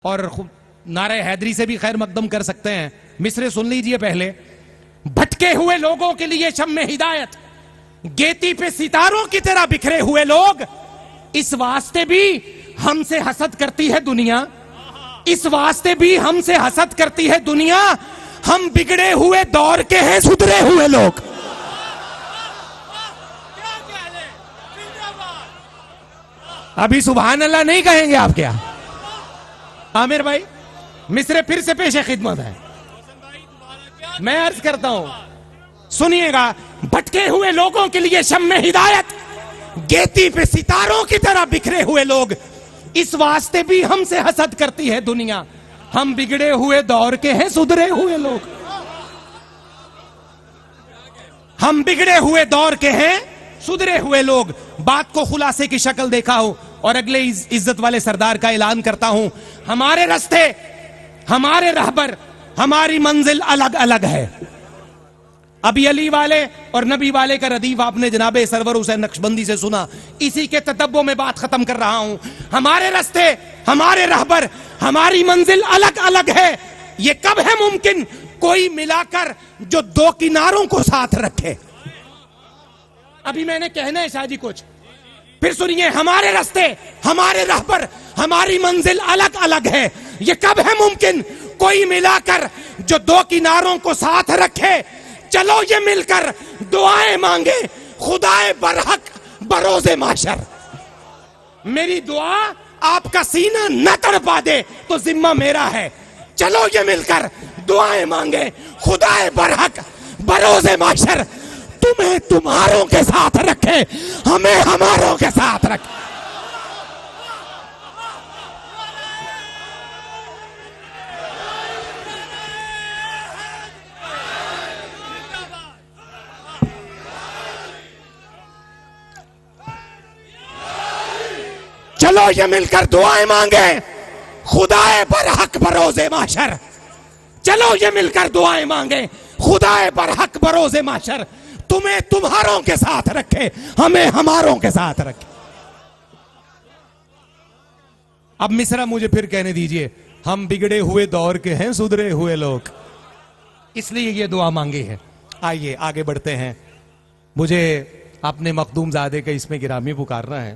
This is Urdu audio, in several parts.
اور نعرہ حیدری سے بھی خیر مقدم کر سکتے ہیں. مصرے سن لیجئے پہلے. بھٹکے ہوئے لوگوں کے لیے شم ہدایت، گیتی پہ ستاروں کی طرح بکھرے ہوئے لوگ، اس واسطے بھی ہم سے حسد کرتی ہے دنیا، اس واسطے بھی ہم سے حسد کرتی ہے دنیا، ہم بگڑے ہوئے دور کے ہیں سدھرے ہوئے لوگ. ابھی سبحان اللہ نہیں کہیں گے آپ کیا؟ عامر بھائی مصرے پھر سے پیش خدمت ہے. میں عرض کرتا ہوں سنیے گا. بھٹکے ہوئے لوگوں کے لیے شم ہدایت، گیتی پہ ستاروں کی طرح بکھرے ہوئے لوگ، اس واسطے بھی ہم سے حسد کرتی ہے دنیا، ہم بگڑے ہوئے دور کے ہیں سدھرے ہوئے لوگ. ہم بگڑے ہوئے دور کے ہیں سدھرے ہوئے لوگ. بات کو خلاصے کی شکل دیکھا ہوں اور اگلے عزت والے سردار کا اعلان کرتا ہوں. ہمارے راستے، ہمارے رہبر، ہماری منزل الگ الگ ہے. ابھی علی والے اور نبی والے کا ردیف آپ نے جناب سرور حسین نقشبندی سے سنا. اسی کے تدبر میں بات ختم کر رہا ہوں. ہمارے راستے، ہمارے رہبر، ہماری منزل الگ الگ ہے. یہ کب ہے ممکن کوئی ملا کر جو دو کناروں کو ساتھ رکھے؟ ابھی میں نے کہنا ہے شاہ جی کچھ، پھر سنیے. ہمارے راستے، ہمارے رہبر، ہماری منزل الگ الگ ہے. یہ کب ہے ممکن کوئی ملا کر جو دو کناروں کو ساتھ رکھے؟ چلو یہ مل کر دعائیں مانگے خدائے برحق بروز محشر. میری دعا آپ کا سینہ نہ تڑپا دے تو ذمہ میرا ہے. چلو یہ مل کر دعائیں مانگے خدائے برحق بروز محشر. تمہیں تمہاروں کے ساتھ رکھے، ہمیں ہماروں کے ساتھ رکھے. چلو یہ مل کر دعائیں مانگے خدائے برحق بروز محشر. چلو یہ مل کر دعائیں مانگے خدائے برحق بروز محشر. تمہیں تمہاروں کے ساتھ رکھے، ہمیں ہماروں کے ساتھ رکھے. اب مصرع مجھے پھر کہنے دیجئے. ہم بگڑے ہوئے دور کے ہیں سدھرے ہوئے لوگ، اس لیے یہ دعا مانگی ہے. آئیے آگے بڑھتے ہیں. مجھے اپنے مخدوم زادے کا اس میں گرامی پکارنا ہے،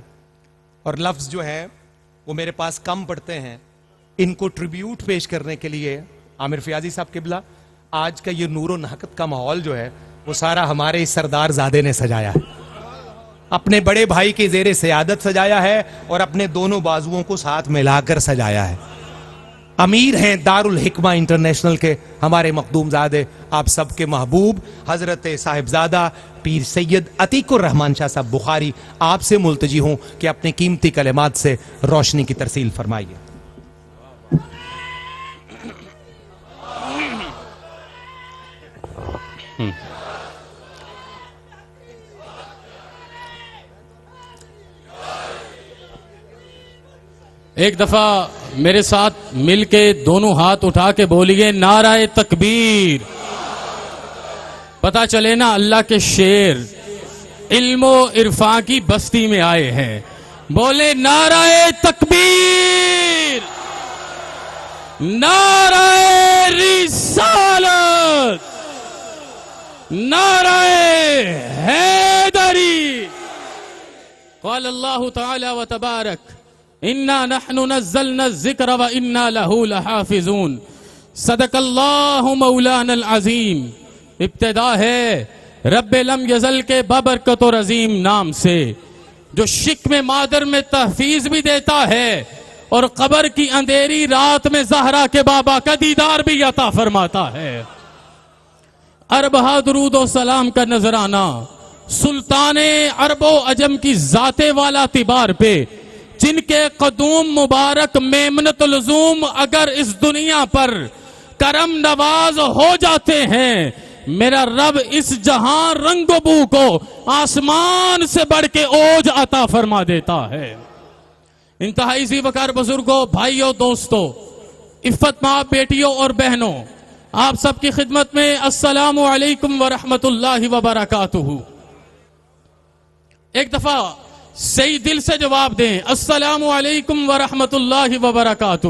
اور لفظ جو ہیں وہ میرے پاس کم پڑتے ہیں. ان کو ٹریبیوٹ پیش کرنے کے لیے عامر فیاضی صاحب قبلہ، آج کا یہ نور و نہقت کا ماحول جو ہے وہ سارا ہمارے اس سردار زادے نے سجایا ہے. اپنے بڑے بھائی کے زیر سیادت سجایا ہے اور اپنے دونوں بازوؤں کو ساتھ ملا کر سجایا ہے. امیر ہیں دارالحکمہ انٹرنیشنل کے ہمارے مخدوم زادے، آپ سب کے محبوب حضرت صاحبزادہ پیر سید عتیق الرحمان شاہ صاحب بخاری. آپ سے ملتجی ہوں کہ اپنے قیمتی کلمات سے روشنی کی ترسیل فرمائیے. ایک دفعہ میرے ساتھ مل کے دونوں ہاتھ اٹھا کے بولیے نعرہ تکبیر. پتہ چلے نا اللہ کے شیر علم و عرفان کی بستی میں آئے ہیں. بولے نعرہ تکبیر، نعرہ رسالت، نعرہ حیدری. قال اللہ تعالی و تبارک اِنَّا نَحْنُ نَزَّلْنَا الذِّكْرَ وَإِنَّا لَهُ لَحَافِظُونَ. صدق اللہ مولانا العظیم. ابتدا ہے رب لم یزل کے بابرکت و عظیم نام سے، جو شکم مادر میں تحفیظ بھی دیتا ہے اور قبر کی اندھیری رات میں زہرا کے بابا کا دیدار بھی عطا فرماتا ہے. اربہ درود و سلام کا نذرانہ سلطان عرب و عجم کی ذات والا تبار پہ، جن کے قدوم مبارک میمنت لزوم اگر اس دنیا پر کرم نواز ہو جاتے ہیں، میرا رب اس جہاں رنگ و بو کو آسمان سے بڑھ کے اوج عطا فرما دیتا ہے. انتہائی ذی وقار بزرگوں، بھائیوں، دوستوں، عفت ماں بیٹیوں اور بہنوں، آپ سب کی خدمت میں السلام علیکم ورحمت اللہ وبرکاتہ. ایک دفعہ صحیح دل سے جواب دیں السلام علیکم ورحمت اللہ وبرکاتہ.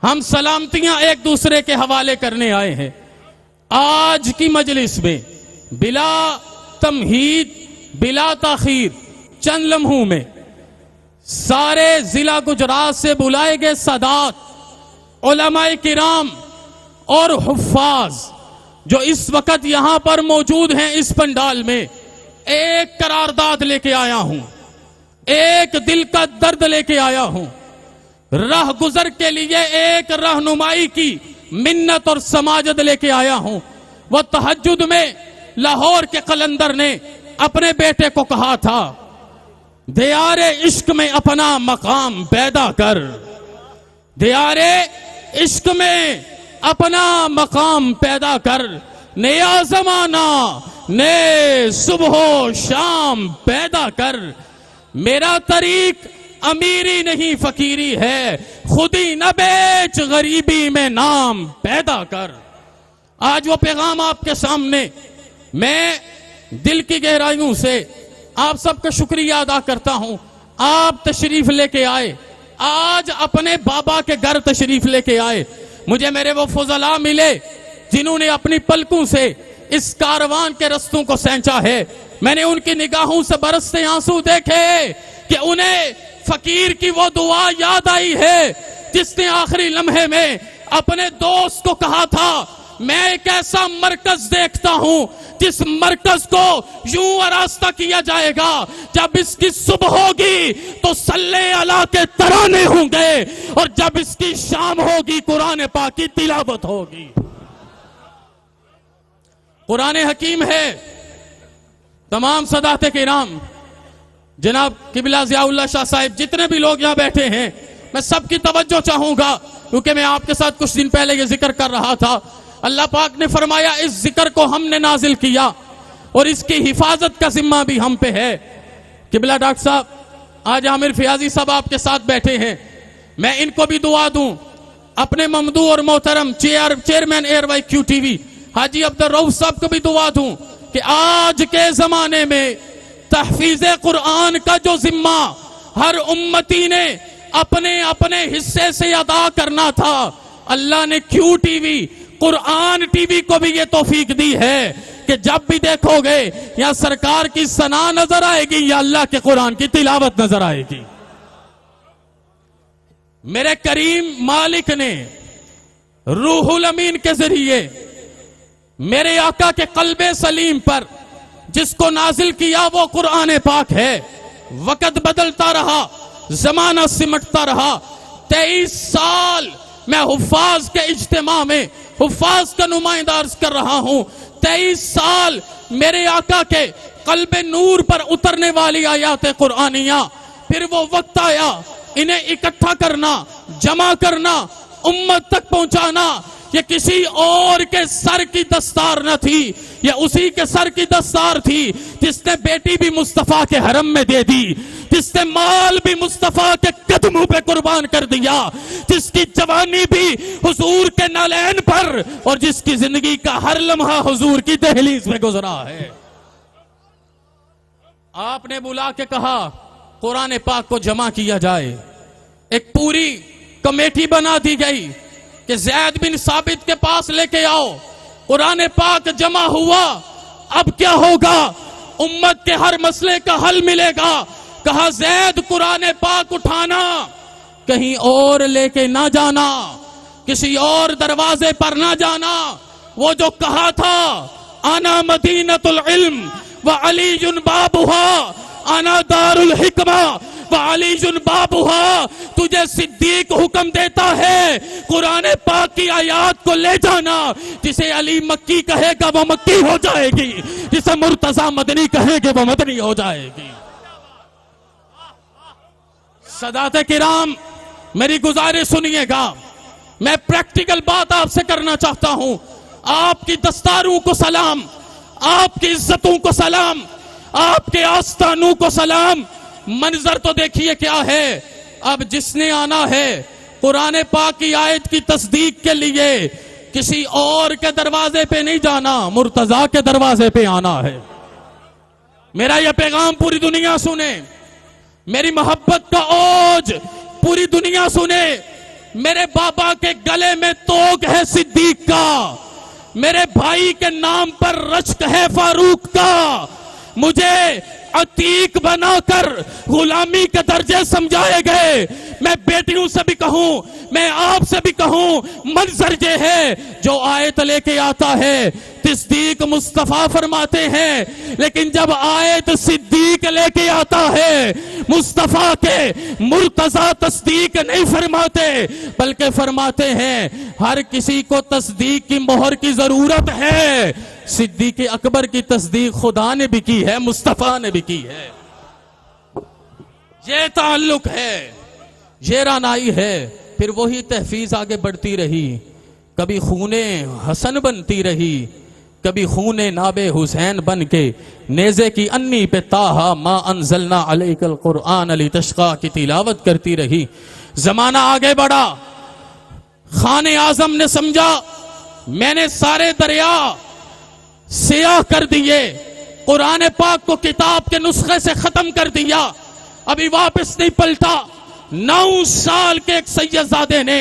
ہم سلامتیاں ایک دوسرے کے حوالے کرنے آئے ہیں. آج کی مجلس میں بلا تمہید بلا تاخیر چند لمحوں میں سارے ضلع گجرات سے بلائے گئے سادات، علماء کرام اور حفاظ جو اس وقت یہاں پر موجود ہیں اس پنڈال میں، ایک قرارداد لے کے آیا ہوں، ایک دل کا درد لے کے آیا ہوں. راہ گزر کے لیے ایک رہنمائی کی منت اور سماجت لے کے آیا ہوں. وہ تہجد میں لاہور کے قلندر نے اپنے بیٹے کو کہا تھا، دیار عشق میں اپنا مقام پیدا کر، دیار عشق میں اپنا مقام پیدا کر، نیا زمانہ نئے صبح و شام پیدا کر. میرا طریق امیری نہیں فقیری ہے، خودی نہ بیچ غریبی میں نام پیدا کر. آج وہ پیغام آپ کے سامنے میں دل کی گہرائیوں سے آپ سب کا شکریہ ادا کرتا ہوں. آپ تشریف لے کے آئے، آج اپنے بابا کے گھر تشریف لے کے آئے. مجھے میرے وہ فضلاء ملے جنہوں نے اپنی پلکوں سے اس کاروان کے رستوں کو سینچا ہے. میں نے ان کی نگاہوں سے برستے آنسو دیکھے کہ انہیں فقیر کی وہ دعا یاد آئی ہے جس نے آخری لمحے میں اپنے دوست کو کہا تھا، میں ایک ایسا مرکز دیکھتا ہوں جس مرکز کو یوں آراستہ کیا جائے گا، جب اس کی صبح ہوگی تو صلی اللہ کے ترانے ہوں گے، اور جب اس کی شام ہوگی قرآن پاک کی تلاوت ہوگی. قرآن حکیم ہے. تمام سادات کرام، جناب قبلہ ضیاء اللہ شاہ صاحب، جتنے بھی لوگ یہاں بیٹھے ہیں، میں سب کی توجہ چاہوں گا کیونکہ میں آپ کے ساتھ کچھ دن پہلے یہ ذکر کر رہا تھا. اللہ پاک نے فرمایا اس ذکر کو ہم نے نازل کیا اور اس کی حفاظت کا ذمہ بھی ہم پہ ہے. قبلہ ڈاکٹر صاحب آج عامر فیاضی صاحب آپ کے ساتھ بیٹھے ہیں، میں ان کو بھی دعا دوں. اپنے ممدوح اور محترم چیئرمین ایئر وائی کیو ٹی وی حاجی عبدالرؤف صاحب کو بھی دعا دوں کہ آج کے زمانے میں تحفیظ قرآن کا جو ذمہ ہر امتی نے اپنے اپنے حصے سے ادا کرنا تھا، اللہ نے کیو ٹی وی قرآن ٹی وی کو بھی یہ توفیق دی ہے کہ جب بھی دیکھو گے یا سرکار کی ثنا نظر آئے گی یا اللہ کے قرآن کی تلاوت نظر آئے گی. میرے کریم مالک نے روح الامین کے ذریعے میرے آقا کے قلب سلیم پر جس کو نازل کیا وہ قرآن پاک ہے. وقت بدلتا رہا، زمانہ سمٹتا رہا. 23 سال میں حفاظ کے اجتماع میں حفاظ کا نمائندہ عرض کر رہا ہوں. 23 سال میرے آقا کے قلب نور پر اترنے والی آیات قرآنیہ. پھر وہ وقت آیا انہیں اکٹھا کرنا، جمع کرنا، امت تک پہنچانا. یہ کسی اور کے سر کی دستار نہ تھی، یہ اسی کے سر کی دستار تھی جس نے بیٹی بھی مصطفیٰ کے حرم میں دے دی، جس نے مال بھی مصطفیٰ کے قدموں پہ قربان کر دیا، جس کی جوانی بھی حضور کے نالین پر اور جس کی زندگی کا ہر لمحہ حضور کی دہلیز میں گزرا ہے. آپ نے بلا کے کہا قرآن پاک کو جمع کیا جائے. ایک پوری کمیٹی بنا دی گئی کہ زید بن ثابت کے پاس لے کے آؤ. قرآن پاک جمع ہوا. اب کیا ہوگا؟ امت کے ہر مسئلے کا حل ملے گا. کہا زید قرآن پاک اٹھانا، کہیں اور لے کے نہ جانا، کسی اور دروازے پر نہ جانا. وہ جو کہا تھا انا مدینۃ العلم وعلی بابها، انا دار الحکمہ وعلی بابها. تجھے صدیق حکم دیتا ہے قرآن پاک کی آیات کو لے جانا. جسے علی مکی کہے گا وہ مکی ہو جائے گی، جسے مرتضی مدنی کہے گا وہ مدنی ہو جائے گی. سادات کرام میری گزارش سنیے گا، میں پریکٹیکل بات آپ سے کرنا چاہتا ہوں. آپ کی دستاروں کو سلام، آپ کی عزتوں کو سلام، آپ کے آستانوں کو سلام. منظر تو دیکھیے کیا ہے. اب جس نے آنا ہے قرآن پاک کی آیت کی تصدیق کے لیے کسی اور کے دروازے پہ نہیں جانا، مرتضیٰ کے دروازے پہ آنا ہے. میرا یہ پیغام پوری دنیا سنے، میری محبت کا اوج پوری دنیا سنے. میرے بابا کے گلے میں توگ ہے صدیق کا، میرے بھائی کے نام پر رشک ہے فاروق کا، مجھے عتیق بنا کر غلامی کے درجے سمجھائے گئے۔ میں بیٹیوں سے بھی کہوں، میں آپ سے بھی کہوں، منظر یہ ہے جو آیت لے کے آتا ہے تصدیق مصطفیٰ فرماتے ہیں، لیکن جب آیت صدیق لے کے آتا ہے مصطفیٰ کے مرتضی تصدیق نہیں فرماتے، بلکہ فرماتے ہیں ہر کسی کو تصدیق کی مہر کی ضرورت ہے۔ صدیق اکبر کی تصدیق خدا نے بھی کی ہے، مصطفیٰ نے بھی کی ہے۔ یہ تعلق ہے، یہ رانائی ہے۔ پھر وہی تحفیظ آگے بڑھتی رہی، کبھی خون حسن بنتی رہی، کبھی خون ناب حسین بن کے نیزے کی انی پہ تاہا ما انزلنا علیک القرآن لتشقی کی تلاوت کرتی رہی۔ زمانہ آگے بڑھا، خان اعظم نے سمجھا میں نے سارے دریا سیاہ کر دیے، قرآن پاک کو کتاب کے نسخے سے ختم کر دیا، ابھی واپس نہیں پلٹا۔ 9 سال کے ایک سیدزادے نے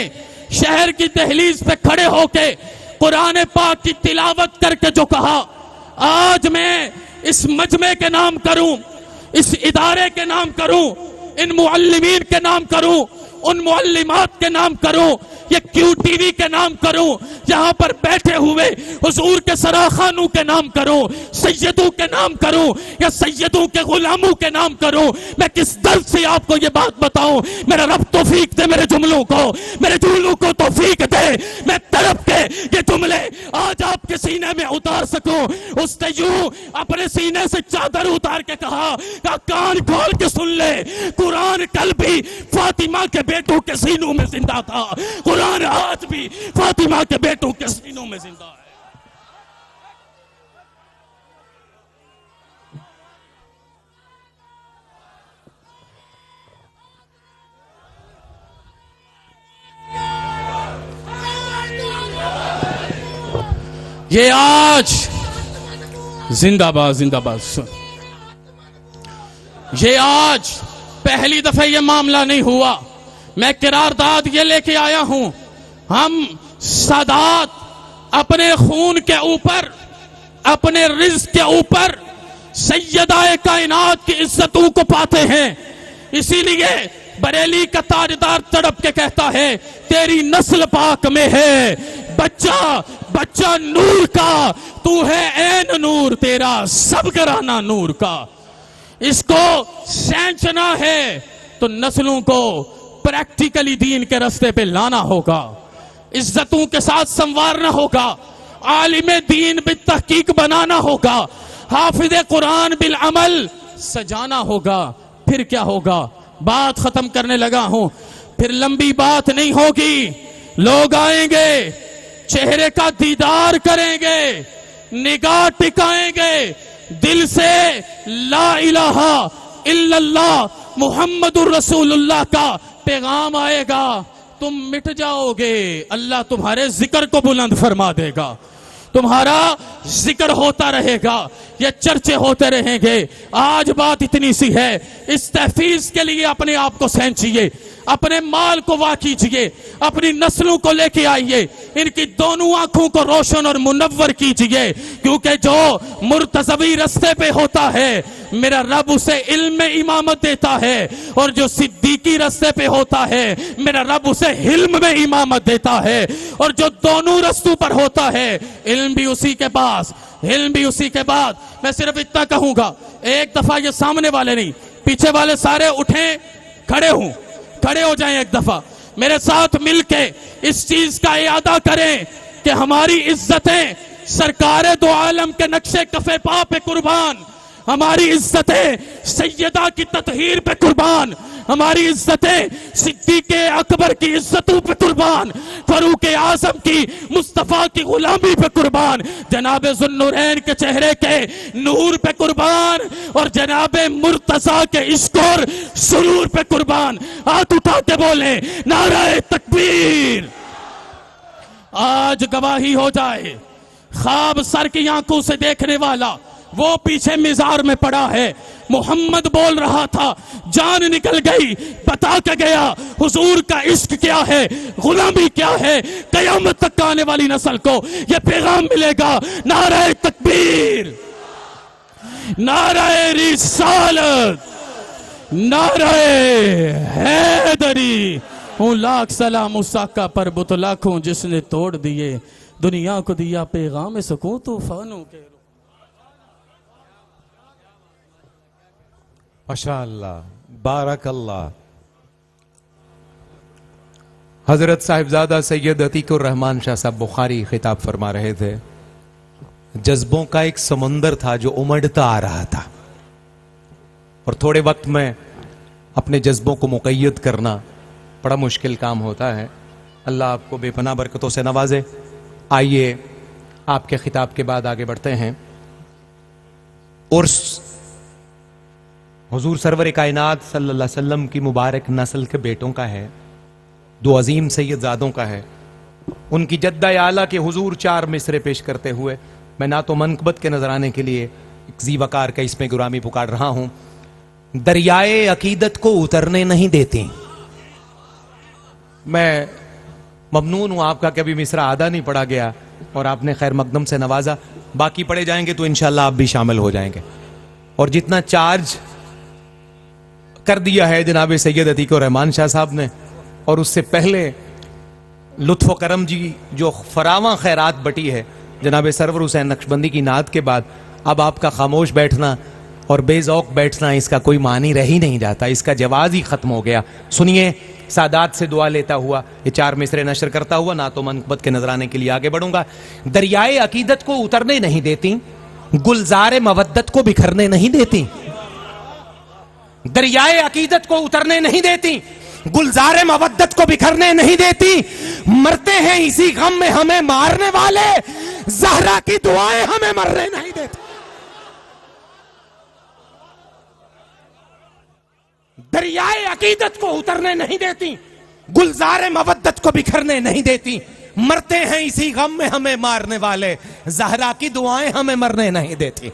شہر کی دہلیز پہ کھڑے ہو کے قرآن پاک کی تلاوت کر کے جو کہا، آج میں اس مجمع کے نام کروں، اس ادارے کے نام کروں، ان معلمین کے نام کروں، ان معلمات کے نام کروں، یہ کیو ٹی وی کے نام کروں، یہاں پر بیٹھے ہوئے حضور کے سراخانوں کے نام کروں، سیدوں کے نام کروں یا سیدوں کے غلاموں کے نام کروں، میں کس درد سے آپ کو یہ بات بتاؤں؟ میرا رب توفیق دے میرے جملوں کو، میرے جملوں کو توفیق دے، میں تڑپ کے یہ جملے آج آپ کے سینے میں اتار سکوں۔ اس نے یوں اپنے سینے سے چادر اتار کے کہا کہ کان کھول کے سن لے، قرآن کل بھی فاطمہ کے بیٹوں کے سینوں میں زندہ تھا، قرآن آج بھی فاطمہ کے بیٹوں کے سینوں میں زندہ ہے۔ یہ آج زندہ باد زندہ باد سن، یہ آج پہلی دفعہ یہ معاملہ نہیں ہوا، میں قرارداد یہ لے کے آیا ہوں، ہم سادات اپنے خون کے اوپر، اپنے رزق کے اوپر سیدہ کائنات کی عزتوں کو پاتے ہیں۔ اسی لیے بریلی کا تاجدار تڑپ کے کہتا ہے تیری نسل پاک میں ہے، بچہ نور کا، تو ہے عین نور، تیرا سب گرانا نور کا۔ اس کو سینچنا ہے تو نسلوں کو پریکٹیکلی دین کے رستے پہ لانا ہوگا، عزتوں کے ساتھ سنوارنا ہوگا، عالم دین بالتحقیق بنانا ہوگا، حافظ قرآن بالعمل سجانا ہوگا۔ پھر کیا ہوگا؟ بات ختم کرنے لگا ہوں، پھر لمبی بات نہیں ہوگی، لوگ آئیں گے، چہرے کا دیدار کریں گے، نگاہ ٹکائیں گے، دل سے لا الہ الا اللہ محمد الرسول اللہ کا پیغام آئے گا، تم مٹ جاؤ گے، اللہ تمہارے ذکر کو بلند فرما دے گا، تمہارا ذکر ہوتا رہے گا، یہ چرچے ہوتے رہیں گے۔ آج بات اتنی سی ہے، اس تحفیظ کے لیے اپنے آپ کو سینچیے، اپنے مال کو وا کیجئے، اپنی نسلوں کو لے کے آئیے، ان کی دونوں آنکھوں کو روشن اور منور کیجئے، کیونکہ جو مرتضوی رستے پہ ہوتا ہے میرا رب اسے علم میں امامت دیتا ہے، اور جو صدیقی رستے پہ ہوتا ہے میرا رب اسے حلم میں امامت دیتا ہے، اور جو دونوں رستوں پر ہوتا ہے علم بھی اسی کے پاس، علم بھی اسی کے بعد۔ میں صرف اتنا کہوں گا، ایک دفعہ یہ سامنے والے نہیں پیچھے والے سارے اٹھیں، کھڑے ہو جائیں، ایک دفعہ میرے ساتھ مل کے اس چیز کا اعادہ کریں کہ ہماری عزتیں سرکار دو عالم کے نقشے کفے پا پہ قربان، ہماری عزتیں سیدہ کی تطہیر پہ قربان، ہماری عزتیں صدیق اکبر کی عزتوں پہ قربان، فاروق اعظم کی مصطفیٰ کی غلامی پہ قربان، جناب ذوالنورین کے چہرے کے نور پہ قربان، اور جناب مرتضیٰ کے عشق اور سرور پہ قربان۔ ہاتھ اٹھا کے بولیں نعرہ تکبیر۔ آج گواہی ہو جائے، خواب سر کی آنکھوں سے دیکھنے والا وہ پیچھے مزار میں پڑا ہے. محمد بول رہا تھا جان نکل گئی, بتا کے گیا حضور کا عشق کیا ہے, غلامی کیا ہے. قیامت تک آنے والی نسل کو یہ پیغام ملے گا. نعرہ تکبیر, نعرہ رسالت, نعرہ حیدری. ہوں لاکھ سلام اس آقا پر بت لاکھوں جس نے توڑ دیے, دنیا کو دیا پیغام سکون طوفانوں کے. ماشاء اللہ, بارک اللہ. حضرت صاحبزادہ سید عتیق الرحمان شاہ صاحب بخاری خطاب فرما رہے تھے. جذبوں کا ایک سمندر تھا جو امڑتا آ رہا تھا, اور تھوڑے وقت میں اپنے جذبوں کو مقید کرنا بڑا مشکل کام ہوتا ہے. اللہ آپ کو بے پناہ برکتوں سے نوازے. آئیے آپ کے خطاب کے بعد آگے بڑھتے ہیں. عرس حضور سرور کائنات صلی اللہ علیہ وسلم کی مبارک نسل کے بیٹوں کا ہے, دو عظیم سیدزادوں کا ہے. ان کی جدہ اعلیٰ کے حضور 4 مصرے پیش کرتے ہوئے میں نعت و منقبت کے نذرانے کے لیے ایک زی وقار کا اس میں گرامی پکار رہا ہوں. دریائے عقیدت کو اترنے نہیں دیتی. میں ممنون ہوں آپ کا کہ ابھی مصرع آدھا نہیں پڑھا گیا اور آپ نے خیر مقدم سے نوازا. باقی پڑھے جائیں گے تو انشاءاللہ آپ بھی شامل ہو جائیں گے. اور جتنا چارج کر دیا ہے جناب سید عتیق الرحمان شاہ صاحب نے, اور اس سے پہلے لطف و کرم جی جو فراواں خیرات بٹی ہے جناب سرور حسین نقشبندی کی نعت کے بعد, اب آپ کا خاموش بیٹھنا اور بے ذوق بیٹھنا اس کا کوئی معنی رہ ہی نہیں جاتا, اس کا جواز ہی ختم ہو گیا. سنیے, سادات سے دعا لیتا ہوا یہ 4 مصرے نشر کرتا ہوا نعت و منقبت کے نذرانے کے لیے آگے بڑھوں گا. دریائے عقیدت کو اترنے نہیں دیتی, گلزار مودت کو بکھرنے نہیں دیتی. دریائے عقیدت کو اترنے نہیں دیتی, گلزار مودت کو بکھرنے نہیں دیتی. مرتے ہیں اسی غم میں ہمیں مارنے والے, زہرا کی دعائیں ہمیں مرنے نہیں دیتی. دریائے عقیدت کو اترنے نہیں دیتی, گلزار مودت کو بکھرنے نہیں دیتی. مرتے ہیں اسی غم میں ہمیں مارنے والے, زہرا کی دعائیں ہمیں مرنے نہیں دیتی.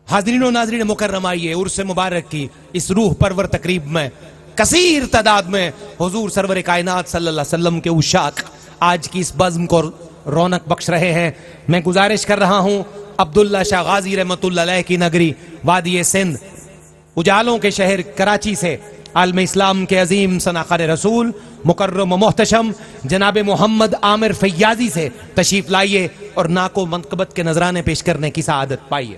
حاضرین و ناظرین مکرم, آئیے عرس مبارک کی اس روح پرور تقریب میں کثیر تعداد میں حضور سرور کائنات صلی اللہ علیہ وسلم کے عشاق آج کی اس بزم کو رونق بخش رہے ہیں. میں گزارش کر رہا ہوں عبداللہ شاہ غازی رحمت اللہ علیہ کی نگری وادی سندھ, اجالوں کے شہر کراچی سے عالم اسلام کے عظیم سناخر رسول مکرم و محتشم جناب محمد عامر فیاضی سے تشریف لائیے اور نعت و منقبت کے نذرانے پیش کرنے کی سعادت پائیے.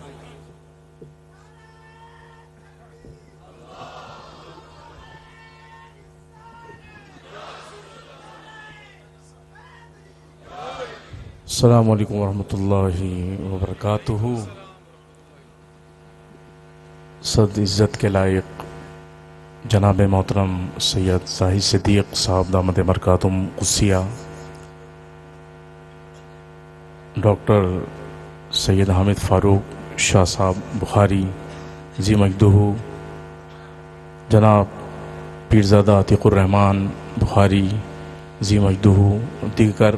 السلام علیکم ورحمۃ اللہ وبرکاتہ. صد عزت کے لائق جناب محترم سید زاہد صدیق صاحب دامت برکاتہم قدسیہ, ڈاکٹر سید حامد فاروق شاہ صاحب بخاری ذی مجدہ, جناب پیرزادہ عتیق الرحمان بخاری ذی مجدہ, دیگر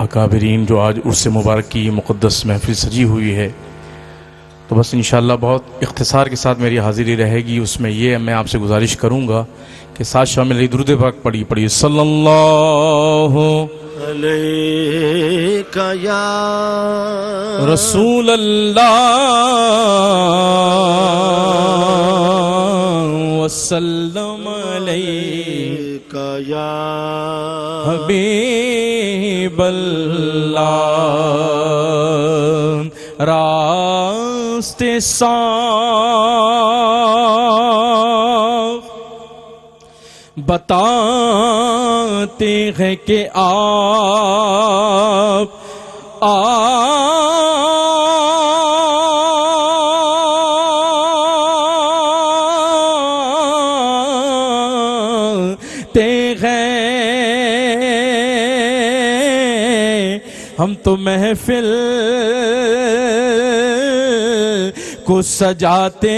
اکابرین جو آج عرس مبارک کی مقدس محفل سجی ہوئی ہے. تو بس انشاءاللہ بہت اختصار کے ساتھ میری حاضری رہے گی. اس میں یہ میں آپ سے گزارش کروں گا کہ ساتھ شامل رہی درود پاک پڑھی صلی اللہ علیک یا رسول اللہ وسلم علیک یا حبیب اللہ. راستے صاف بتاتے ہیں کہ آپ آتے ہیں. ہم تو محفل کو سجاتے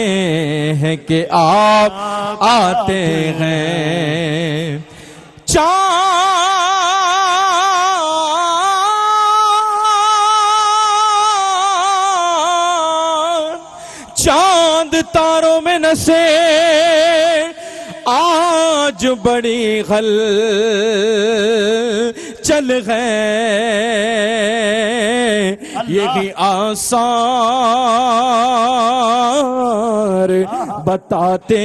ہیں کہ آپ آتے ہیں. سے آج بڑی غل چل گئے، یہی آثار بتاتے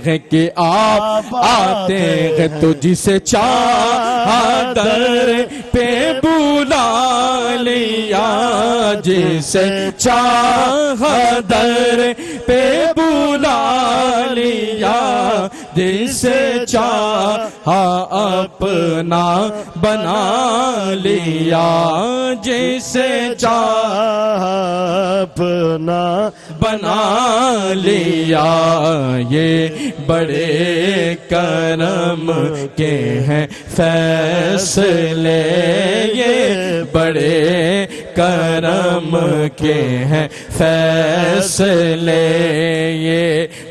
ہیں کہ آپ آتے ہیں تو جسے چاہا در پہ بلا لیا، جسے چاہا در پہ بلا لیا، جسے چاہا اپنا بنا لیا، جسے چاہا اپنا بنا لیا۔ یہ بڑے کرم کے ہیں فیصلے، یہ بڑے کرم کے ہیں فیصلے، یہ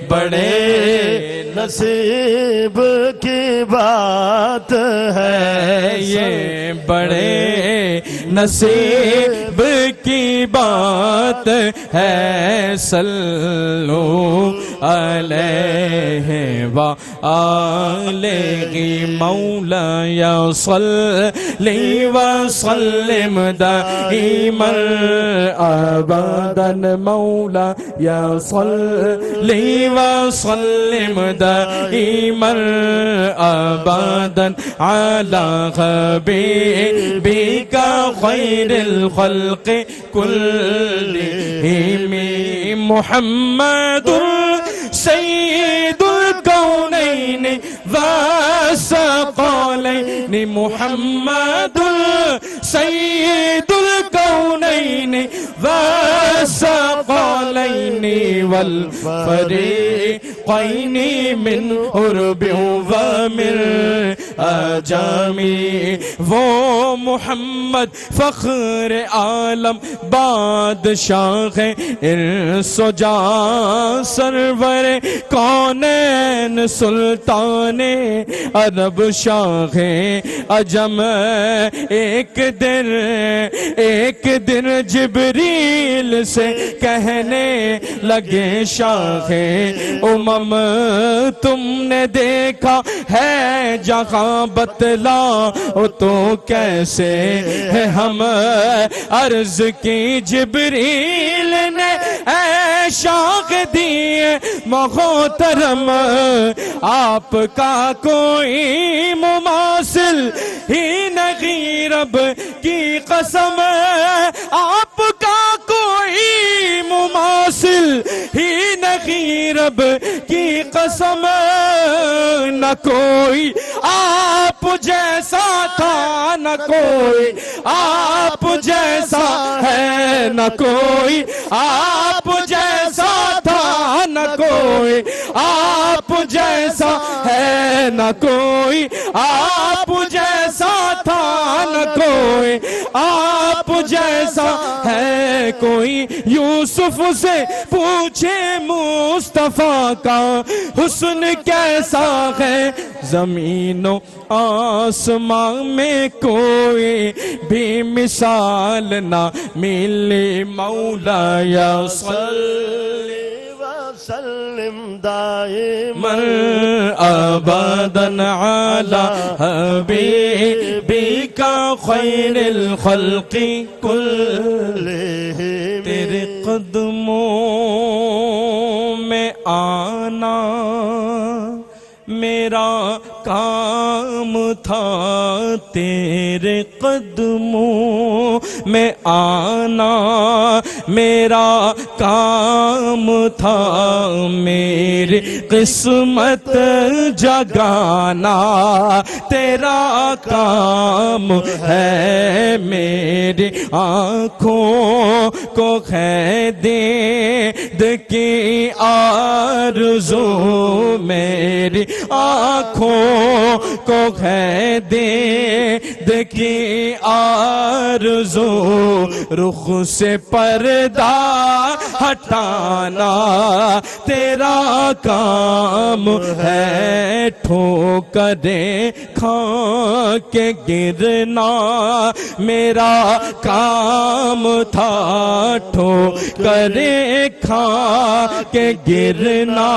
بڑے نصیب کی بات ہے، یہ بڑے نصیب کی بات ہے۔ صلو علیہ وآلہ مولاي صلی وسلم دائما ابدا، مولاي صلی وسلم دائما ابدا على حبيبك خير الخلق كلهم، محمد سيد الكونين والثقلين، محمد سيد الكونين والثقلين والفريقين من عرب ومن عجم، وہ محمد فخر عالم بادشاہ انس و جاں، سرور کونین سلطان عرب شاہ عجم، ایک دن جبریل سے کہنے لگے شاہ امم تم نے دیکھا ہے جہاں بتلاؤ تو کیسے ہے ہم عرض کی، جبریل نے اے شاہ دیے محترم آپ کا کوئی مماثل ہی نہیں، رب کی قسم آپ کا کوئی مماثل ہی نہیں، رب کی قسم نہ کوئی آپ جیسا تھا، نہ کوئی آپ جیسا ہے، نہ کوئی آپ جیسا تھا، نہ کوئی آپ جیسا ہے، نہ کوئی آپ جیسا تھا، نہ کوئی آپ جیسا ہے۔ کوئی یوسف سے پوچھے مصطفیٰ کا حسن کیسا ہے، زمین و آسمان میں کوئی بھی مثال نہ ملے، مولاي صلی وسلم دائما ابدا على حبيبك خير الخلق كلهم، تیرے قدموں میں آنا میرا کام تھا، تیرے قدموں میں آنا میرا کام تھا، میری قسمت جگانا تیرا کام ہے، میری آنکھوں کو ہے دید کی آرزو، میری آنکھوں کو ہے دید کی آرزو، رخ سے پردہ ہٹانا تیرا کام ہے، ٹھوکریں کھا کے گرنا میرا کام تھا، ٹھوکریں کھا کے گرنا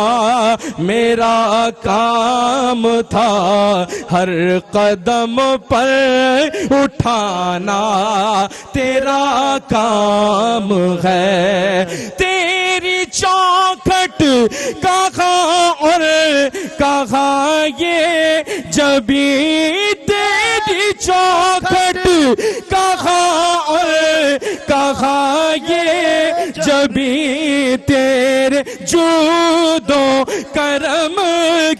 میرا کام تھا، ہر قدم پر اٹھانا تیرا کام ہے، تیری چوکھٹ کہاں اور کہاں یہ جبیں، تیری چوکھٹ کہاں اور کہاں یہ جبیں، تیرے جود و کرم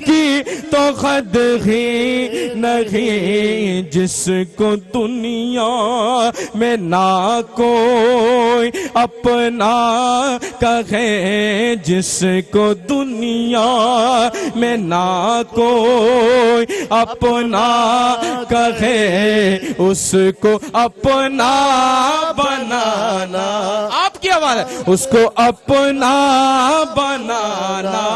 کی تو خد ہی نہیں، جس کو دنیا میں نہ کوئی اپنا کہے، جس کو دنیا میں نہ کوئی اپنا کہے، اس کو اپنا بنانا، آپ کی آواز ہے، اس کو اپنا بنانا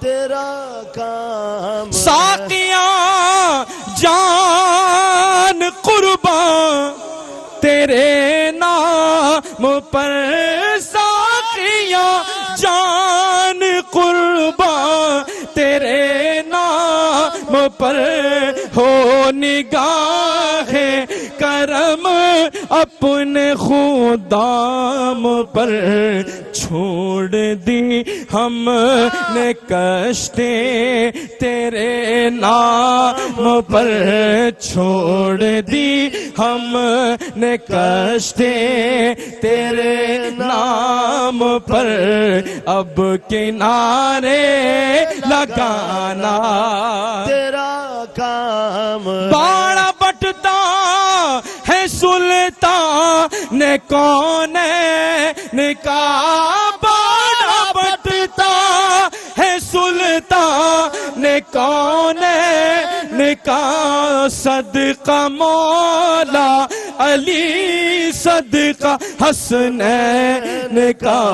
تیرا کام ساقیاں جان قربان تیرے نام پر، ساقیاں جان قربان تیرے نام پر، ہو نگاہ کرم اپنے خدام پر، چھوڑ دی ہم نے کشتیں تیرے نام پر، چھوڑ دی ہم نے کشتیں تیرے نام پر، اب کنارے لگانا تیرا کام باڑا بٹتا ہے سلطان کونین کا، باڑا بٹتا ہے سلطان کونین کا، صدقہ مولا علی صدقہ حسنین کا،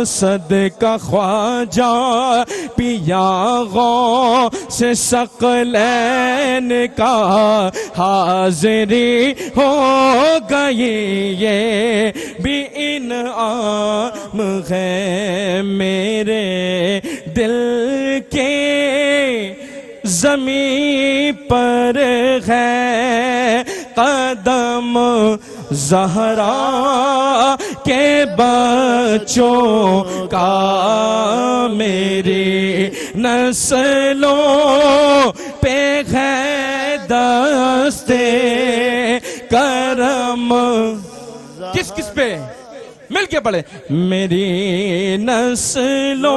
صدقہ خواجہ پیا غوث ثقلین کا، حاضری ہو گئی یہ بھی انعام ہے میرے دل کے، زمین پر ہے قدم زہرا کے بچوں کا، میری نسلوں پہ ہے دستے کرم، کس کس پہ مل کے پڑھے، میری نسلوں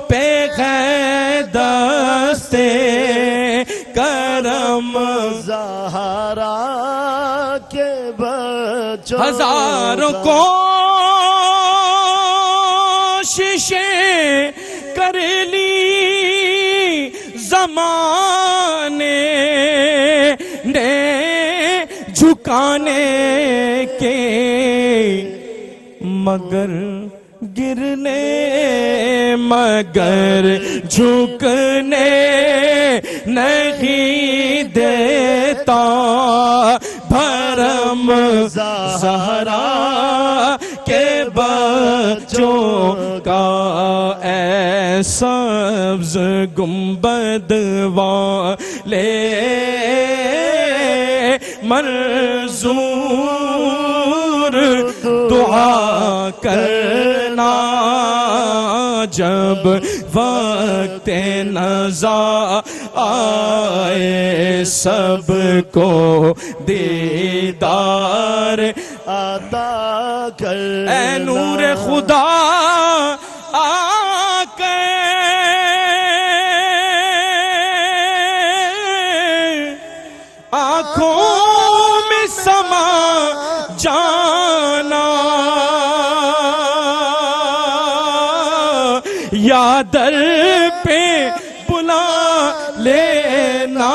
پہ ہے دستے کرم، زہرا کے بچوں ہزاروں کوششیں کر لی زمانے نے جھکانے کے، مگر گرنے مگر جھکنے نہیں دیتا، بھرم زہرا کے بچوں کا، اے سبز گنبد والے منظور دعا کرنا، جب وقت نزا آئے سب کو دیدار عطا کرنا، اے نور خدا آ کے آنکھوں میں سما جانا، یا در پہ بلا لینا،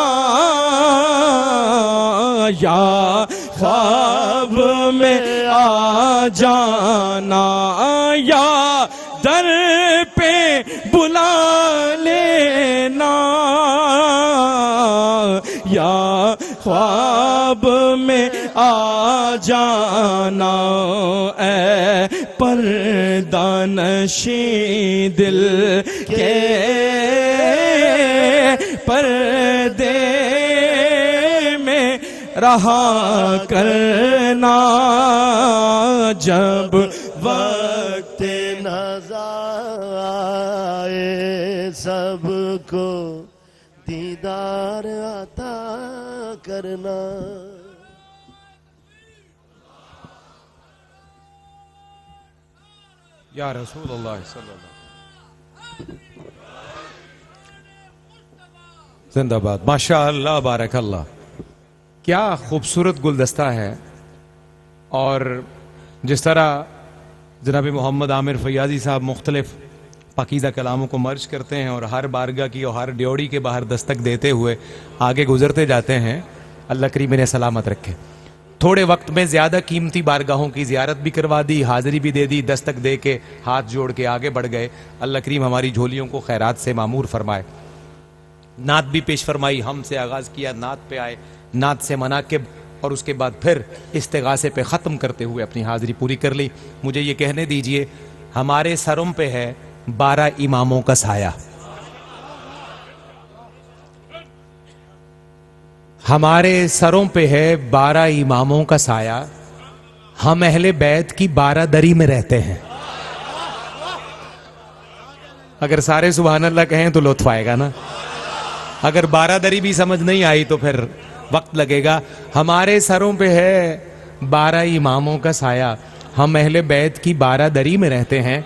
یا خواب میں آ جانا، یا خواب میں آ جانا اے پردہ نشیں دل کے پردے میں رہا کرنا جب وقت نظر آئے سب کو دیدار عطا کرنا. یا رسول اللہ صلی اللہ زندہ باد. ماشاء اللہ بارک اللہ. کیا خوبصورت گلدستہ ہے. اور جس طرح جناب محمد عامر فیاضی صاحب مختلف پاکیزہ کلاموں کو مرج کرتے ہیں اور ہر بارگاہ کی اور ہر ڈیوڑی کے باہر دستک دیتے ہوئے آگے گزرتے جاتے ہیں, اللہ کریم انہیں سلامت رکھے. تھوڑے وقت میں زیادہ قیمتی بارگاہوں کی زیارت بھی کروا دی, حاضری بھی دے دی, دستک دے کے ہاتھ جوڑ کے آگے بڑھ گئے. اللہ کریم ہماری جھولیوں کو خیرات سے معمور فرمائے. نعت بھی پیش فرمائی, ہم سے آغاز کیا, نعت پہ آئے, نعت سے مناقب, اور اس کے بعد پھر استغاثے پہ ختم کرتے ہوئے اپنی حاضری پوری کر لی. مجھے یہ کہنے دیجئے, ہمارے سروں پہ ہے 12 اماموں کا سایہ. ہمارے سروں پہ ہے 12 اماموں کا سایہ. ہم اہل بیت کی 12 دری میں رہتے ہیں. اگر سارے سبحان اللہ کہیں تو لطف آئے گا نا. اگر 12 دری بھی سمجھ نہیں آئی تو پھر وقت لگے گا. ہمارے سروں پہ ہے 12 اماموں کا سایہ. ہم اہل بیت کی 12 دری میں رہتے ہیں.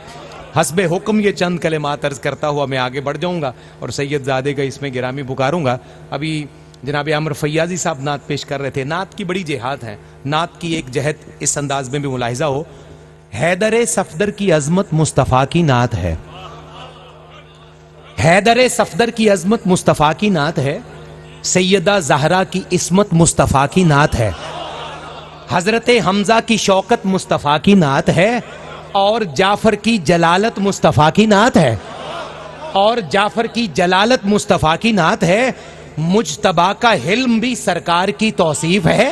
حسب حکم یہ چند کلمات عرض کرتا ہوا میں آگے بڑھ جاؤں گا اور سید زادے کا اس میں گرامی پکاروں گا. ابھی جناب عامر فیاضی صاحب نعت پیش کر رہے تھے. نعت کی بڑی جہات ہے. نعت کی ایک جہت اس انداز میں بھی ملاحظہ ہو, حیدر صفدر کی عظمت مصطفیٰ کی نعت ہے. حیدر صفدر کی عظمت مصطفیٰ کی نعت ہے. سیدہ زہرا کی عصمت مصطفیٰ کی نعت ہے. حضرت حمزہ کی شوکت مصطفیٰ کی نعت ہے. اور جعفر کی جلالت مصطفیٰ کی نعت ہے. اور جعفر کی جلالت مصطفیٰ کی نعت ہے. مجتبیٰ کا حلم بھی سرکار کی توصیف ہے.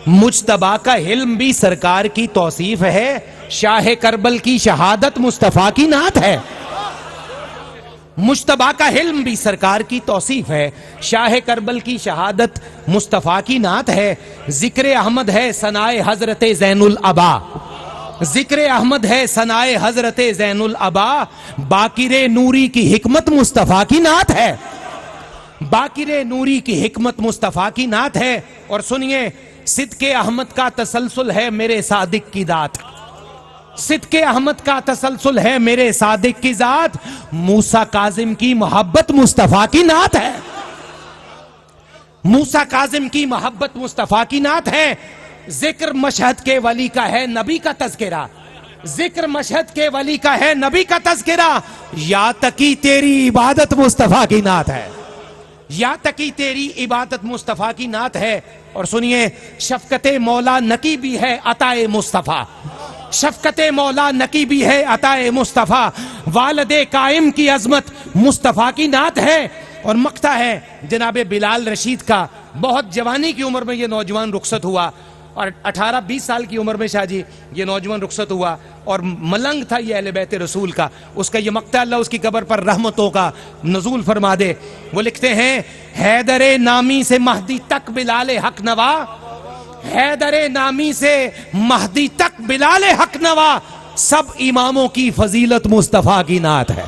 مجتبیٰ کا حلم بھی سرکار کی توصیف ہے. شاہ کربل کی شہادت مصطفیٰ کی نعت ہے. مجتبیٰ کا حلم بھی سرکار کی توصیف ہے. شاہ کربل کی شہادت مصطفیٰ کی نعت ہے. ذکر احمد ہے ثنائے حضرت زین العبا. ذکر احمد ہے ثنائے حضرت زین العبا. باقر نوری کی حکمت مصطفیٰ کی نعت ہے. باقر نوری کی حکمت مصطفیٰ کی نعت ہے. اور سنیے, صدق احمد کا تسلسل ہے میرے صادق کی ذات. صدق احمد کا تسلسل ہے میرے صادق کی ذات. موسیٰ کاظم کی محبت مصطفیٰ کی نعت ہے. موسیٰ کاظم کی محبت مصطفیٰ کی نعت ہے. ذکر مشہد کے ولی کا ہے نبی کا تذکرہ. ذکر مشہد کے ولی کا ہے نبی کا تذکرہ. یا تکی تیری عبادت مصطفیٰ کی نعت ہے. یا تکی تیری عبادت مصطفیٰ کی نعت ہے. اور سنیے, شفقت مولا نکی بھی ہے عطائے مصطفیٰ. شفقت مولا نکی بھی ہے عطائے مصطفیٰ. والد قائم کی عظمت مصطفیٰ کی نعت ہے. اور مقطع ہے جناب بلال رشید کا. بہت جوانی کی عمر میں یہ نوجوان رخصت ہوا, اور 18-20 سال کی عمر میں شاہ جی یہ نوجوان رخصت ہوا, اور ملنگ تھا یہ اہل بیت رسول کا. اس کا یہ مقطع اللہ اس کی قبر پر رحمتوں کا نزول فرما دے. وہ لکھتے ہیں, حیدر نامی سے مہدی تک بلال حق نوا. حیدر نامی سے مہدی تک بلال حق نوا. سب اماموں کی فضیلت مصطفیٰ کی نعت ہے.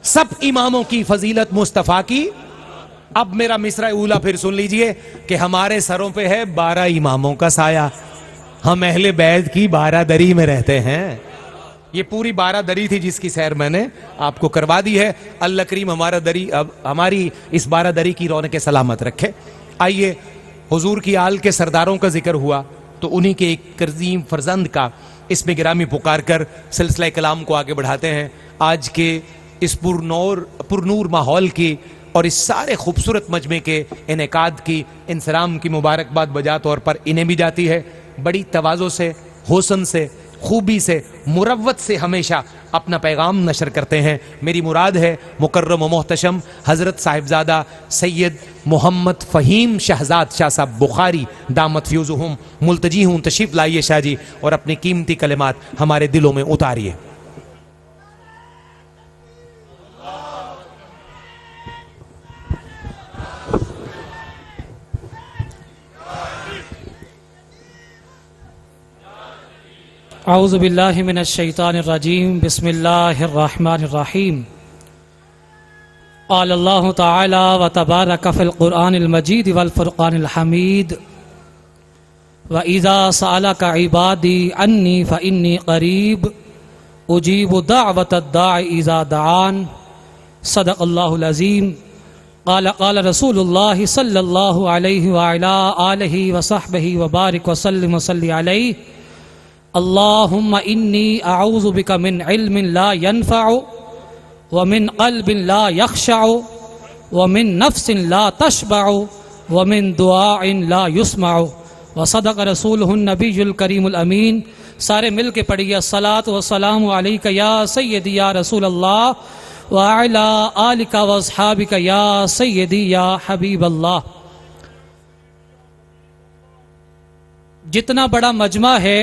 سب اماموں کی فضیلت مصطفیٰ کی. اب میرا مصرع اولا پھر سن لیجئے کہ ہمارے سروں پہ ہے 12 اماموں کا سایہ. ہم اہل بیت کی 12 دری میں رہتے ہیں. یہ پوری 12 دری تھی جس کی سیر میں نے آپ کو کروا دی ہے. اللہ کریم ہماری اس 12 دری کی رونق سلامت رکھے. آئیے, حضور کی آل کے سرداروں کا ذکر ہوا تو انہی کے ایک عظیم فرزند کا اس میں گرامی پکار کر سلسلہ کلام کو آگے بڑھاتے ہیں. آج کے اس پرنور ماحول کی اور اس سارے خوبصورت مجمع کے انعقاد کی انصرام کی مبارکباد بجا طور پر انہیں بھی جاتی ہے. بڑی تواضع سے, حسن سے, خوبی سے مروت سے ہمیشہ اپنا پیغام نشر کرتے ہیں. میری مراد ہے مکرم و محتشم حضرت صاحبزادہ سید محمد فہیم شہزاد شاہ صاحب بخاری دامت فیوزہم. ملتجی ہوں تشریف لائیے شاہ جی اور اپنے قیمتی کلمات ہمارے دلوں میں اتاریے. اعوذ باللہ من الشیطان الرجیم بسم اللہ الرحمن الرحیم قال اللہ تعالی وتبارک فی القرآن المجید والفرقان الحمید وَإِذَا سَأَلَكَ عِبَادِي عَنِّي فَإِنِّي قَرِيبٌ أُجِيبُ دَعْوَةَ الدَّاعِ إِذَا دَعَانِ صدق اللہ العظیم. قال رسول اللہ صلی اللہ علیہ وعلى آلہ وصحبہ وبارک وسلم وصلی علیہ. اللہم انی اعوذ بک من علم لا ينفع ومن قلب لا يخشع ومن نفس لا تشبع ومن دعاء لا يسمع وصدق رسولہ النبی الکریم الامین. سارے مل کے پڑھیے الصلاۃ والسلام علیک یا سیدی یا رسول اللہ وعلی آلک واصحابک یا سیدی یا حبیب اللہ. جتنا بڑا مجمع ہے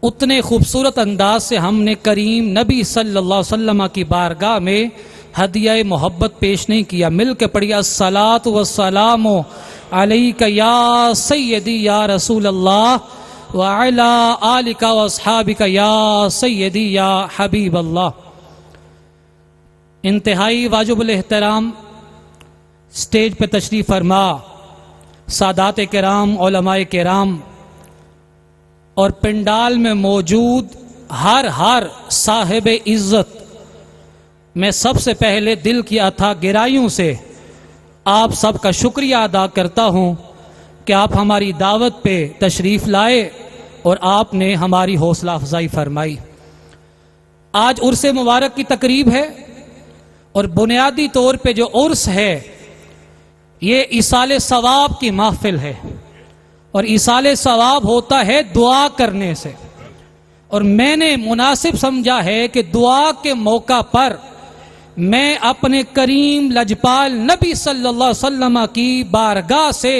اتنے خوبصورت انداز سے ہم نے کریم نبی صلی اللہ علیہ وسلم کی بارگاہ میں ہدیہ محبت پیش نہیں کیا. مل کے پڑھیے الصلاۃ والسلام علیک یا سیدی یا رسول اللہ وعلی آلک واصحابک یا سیدی یا حبیب اللہ. انتہائی واجب الاحترام سٹیج پہ تشریف فرما سادات کرام علماء کرام اور پنڈال میں موجود ہر صاحب عزت، میں سب سے پہلے دل کی اتھا گہرائیوں سے آپ سب کا شکریہ ادا کرتا ہوں کہ آپ ہماری دعوت پہ تشریف لائے اور آپ نے ہماری حوصلہ افزائی فرمائی. آج عرس مبارک کی تقریب ہے اور بنیادی طور پہ جو عرس ہے یہ ایصال ثواب کی محفل ہے، اور ایصال ثواب ہوتا ہے دعا کرنے سے. اور میں نے مناسب سمجھا ہے کہ دعا کے موقع پر میں اپنے کریم لجپال نبی صلی اللہ علیہ وسلم کی بارگاہ سے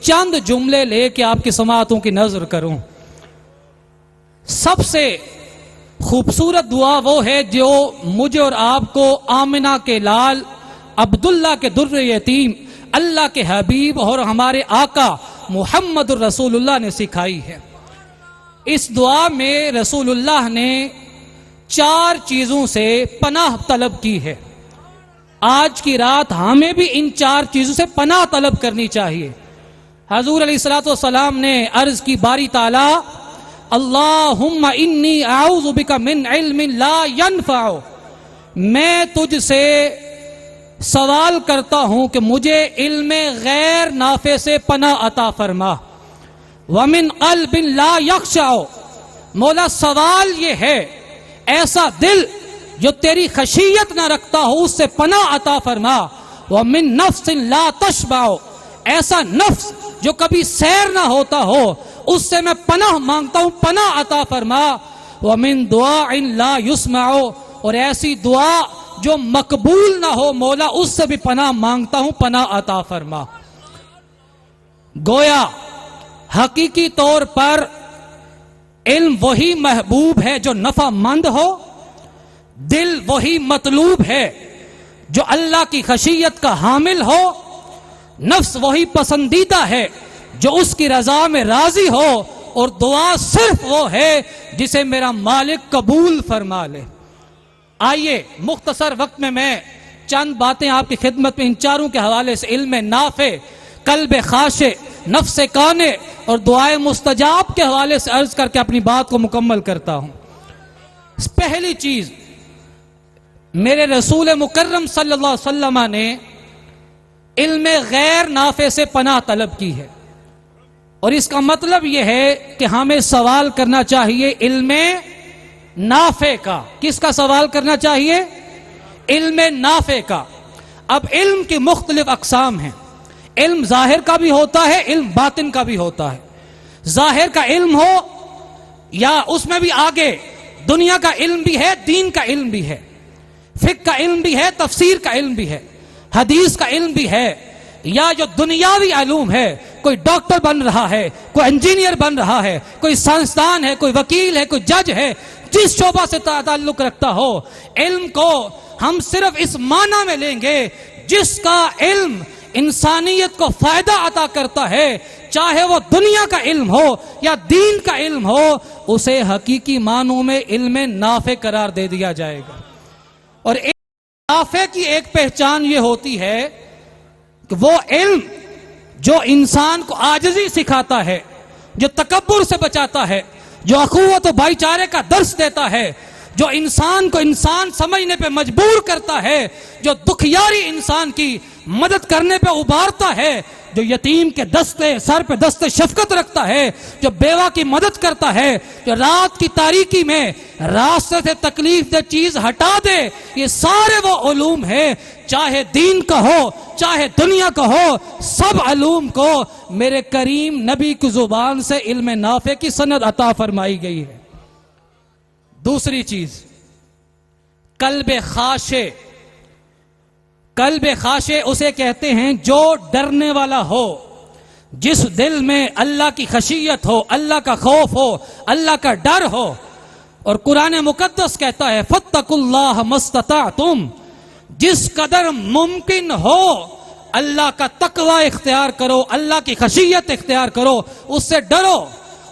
چند جملے لے کے آپ کی سماعتوں کی نظر کروں. سب سے خوبصورت دعا وہ ہے جو مجھے اور آپ کو آمنہ کے لال عبداللہ کے در یتیم اللہ کے حبیب اور ہمارے آقا محمد الرسول اللہ نے سکھائی ہے. اس دعا میں رسول اللہ نے 4 چیزوں سے پناہ طلب کی ہے. آج کی رات ہمیں بھی ان 4 چیزوں سے پناہ طلب کرنی چاہیے. حضور علیہ الصلوۃ والسلام نے عرض کی باری تعالی اللہم انی اعوذ بک من علم لا ينفع، میں تجھ سے سوال کرتا ہوں کہ مجھے علم غیر نافع سے پناہ عطا فرما. ومن قلب لا يخشع، مولا سوال یہ ہے ایسا دل جو تیری خشیت نہ رکھتا ہو اس سے پناہ عطا فرما. ومن نفس لا تشبع، ایسا نفس جو کبھی سیر نہ ہوتا ہو اس سے میں پناہ مانگتا ہوں، پناہ عطا فرما. ومن دعاء لا يسمع، اور ایسی دعا جو مقبول نہ ہو مولا اس سے بھی پناہ مانگتا ہوں، پناہ عطا فرما. گویا حقیقی طور پر علم وہی محبوب ہے جو نفع مند ہو، دل وہی مطلوب ہے جو اللہ کی خشیت کا حامل ہو، نفس وہی پسندیدہ ہے جو اس کی رضا میں راضی ہو، اور دعا صرف وہ ہے جسے میرا مالک قبول فرما لے. آئیے مختصر وقت میں چند باتیں آپ کی خدمت میں ان 4 کے حوالے سے علم نافع، قلب خاشع، نفس قانع اور دعائے مستجاب کے حوالے سے عرض کر کے اپنی بات کو مکمل کرتا ہوں. پہلی چیز، میرے رسول مکرم صلی اللہ علیہ وسلم نے علم غیر نافع سے پناہ طلب کی ہے، اور اس کا مطلب یہ ہے کہ ہمیں سوال کرنا چاہیے علم نافع کا. کس کا سوال کرنا چاہیے؟ علم نافع کا. اب علم کی مختلف اقسام ہیں. علم ظاہر کا بھی ہوتا ہے، علم باطن کا بھی ہوتا ہے. ظاہر کا علم ہو یا اس میں بھی آگے دنیا کا علم بھی ہے، دین کا علم بھی ہے، فقہ کا علم بھی ہے، تفسیر کا علم بھی ہے، حدیث کا علم بھی ہے، یا جو دنیاوی علوم ہے، کوئی ڈاکٹر بن رہا ہے، کوئی انجینئر بن رہا ہے، کوئی سائنسدان ہے، کوئی وکیل ہے، کوئی جج ہے، جس شعبہ سے تعلق رکھتا ہو، علم کو ہم صرف اس معنی میں لیں گے جس کا علم انسانیت کو فائدہ عطا کرتا ہے، چاہے وہ دنیا کا علم ہو یا دین کا علم ہو، اسے حقیقی معنوں میں علم نافع قرار دے دیا جائے گا۔ اور علم نافع کی ایک پہچان یہ ہوتی ہے کہ وہ علم جو انسان کو عاجزی سکھاتا ہے، جو تکبر سے بچاتا ہے، جو اخوت و بھائی چارے کا درس دیتا ہے، جو انسان کو انسان سمجھنے پہ مجبور کرتا ہے، جو دکھیاری انسان کی مدد کرنے پہ ابھارتا ہے، جو یتیم کے سر پہ دست شفقت رکھتا ہے، جو بیوہ کی مدد کرتا ہے، جو رات کی تاریکی میں راستے سے تکلیف دہ چیز ہٹا دے، یہ سارے وہ علوم ہیں، چاہے دین کا ہو چاہے دنیا کا ہو، سب علوم کو میرے کریم نبی کی زبان سے علم نافع کی سند عطا فرمائی گئی ہے۔ دوسری چیز، قلب خاشع۔ قلب خاشع اسے کہتے ہیں جو ڈرنے والا ہو، جس دل میں اللہ کی خشیت ہو، اللہ کا خوف ہو، اللہ کا ڈر ہو۔ اور قرآن مقدس کہتا ہے فَاتَّقُوا اللَّهَ مَا اسْتَطَعْتُمْ، جس قدر ممکن ہو اللہ کا تقوی اختیار کرو، اللہ کی خشیت اختیار کرو، اس سے ڈرو۔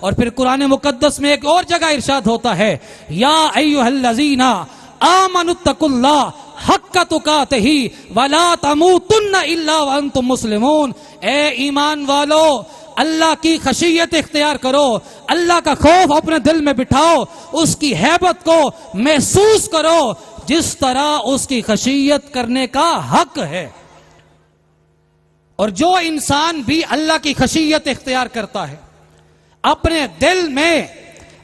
اور پھر قرآن مقدس میں ایک اور جگہ ارشاد ہوتا ہے یا ایھا الذین آمنوا اتقوا اللہ حق تقاتہ ولا تموتن الا وانتم مسلمون، اے ایمان والو اللہ کی خشیت اختیار کرو، اللہ کا خوف اپنے دل میں بٹھاؤ، اس کی ہیبت کو محسوس کرو جس طرح اس کی خشیت کرنے کا حق ہے۔ اور جو انسان بھی اللہ کی خشیت اختیار کرتا ہے، اپنے دل میں